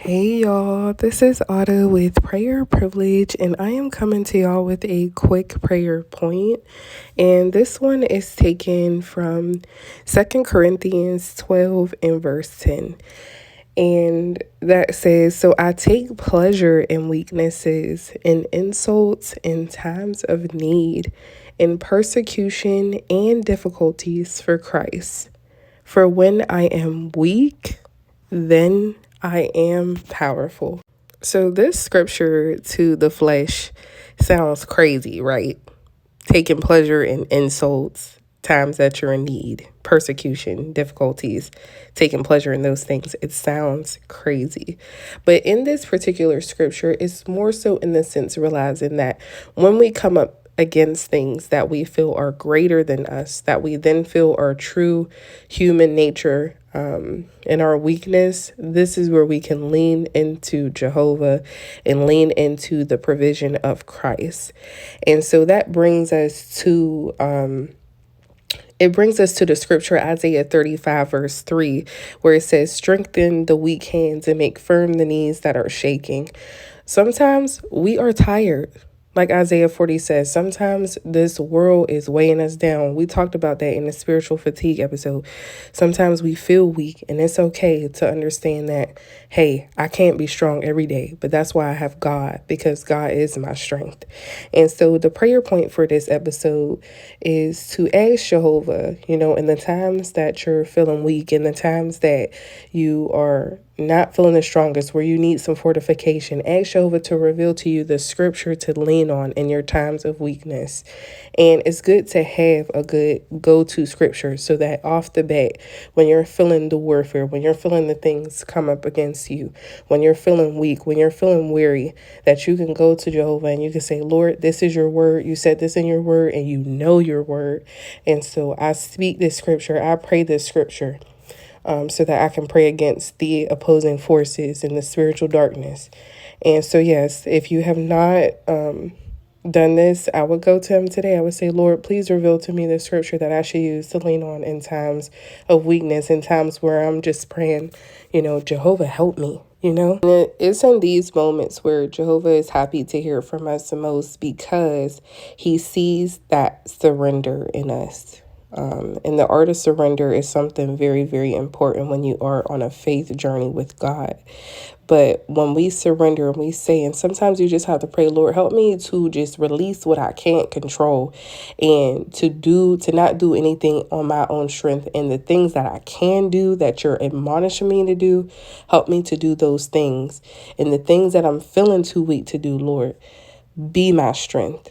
Hey y'all, this is Autumn with Prayer Privilege, and I am coming to y'all with a quick prayer point. And this one is taken from 2 Corinthians 12 and verse 10. And that says, "So I take pleasure in weaknesses, in insults, in times of need, in persecution and difficulties for Christ. For when I am weak, then I am powerful." So this scripture to the flesh sounds crazy, right? Taking pleasure in insults, times that you're in need, persecution, difficulties, taking pleasure in those things. It sounds crazy. But in this particular scripture, it's more so in the sense realizing that when we come up against things that we feel are greater than us, that we then feel our true human nature and our weakness, this is where we can lean into Jehovah and lean into the provision of Christ. And so that brings us to the scripture, Isaiah 35, verse 3, where it says, "Strengthen the weak hands and make firm the knees that are shaking." Sometimes we are tired. Like Isaiah 40 says, sometimes this world is weighing us down. We talked about that in the spiritual fatigue episode. Sometimes we feel weak, and it's okay to understand that, hey, I can't be strong every day, but that's why I have God, because God is my strength. And so the prayer point for this episode is to ask Jehovah, in the times that you're feeling weak, in the times that you are not feeling the strongest, where you need some fortification, ask Jehovah to reveal to you the scripture to lean on in your times of weakness. And it's good to have a good go-to scripture so that off the bat, when you're feeling the warfare, when you're feeling the things come up against you, when you're feeling weak, when you're feeling weary, that you can go to Jehovah and you can say, "Lord, this is your word. You said this in your word, and you know your word. And so I speak this scripture. I pray this scripture." So that I can pray against the opposing forces in the spiritual darkness. And so, yes, if you have not done this, I would go to him today. I would say, "Lord, please reveal to me the scripture that I should use to lean on in times of weakness, in times where I'm just praying, Jehovah, help me." And it's in these moments where Jehovah is happy to hear from us the most, because he sees that surrender in us. And the art of surrender is something very, very important when you are on a faith journey with God. But when we surrender and we say, and sometimes you just have to pray, "Lord, help me to just release what I can't control, and to not do anything on my own strength. And the things that I can do, that you're admonishing me to do, help me to do those things. And the things that I'm feeling too weak to do, Lord, be my strength."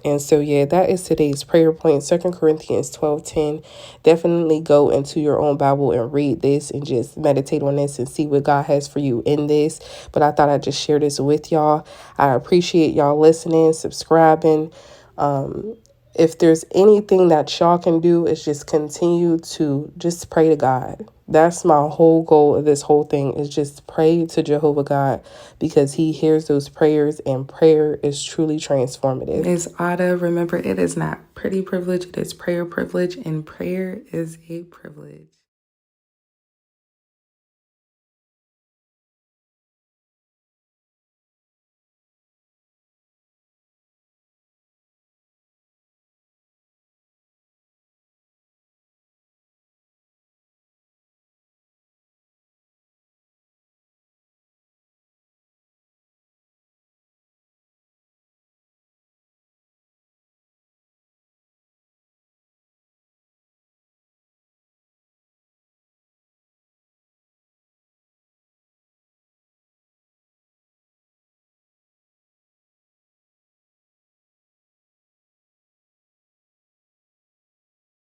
And so, yeah, that is today's prayer point, 2 Corinthians 12:10. Definitely go into your own Bible and read this and just meditate on this and see what God has for you in this. But I thought I'd just share this with y'all. I appreciate y'all listening, subscribing. If there's anything that y'all can do, is just continue to just pray to God. That's my whole goal of this whole thing, is just pray to Jehovah God, because he hears those prayers, and prayer is truly transformative. It's Ada. Remember, it is not pretty privilege, it is prayer privilege, and prayer is a privilege.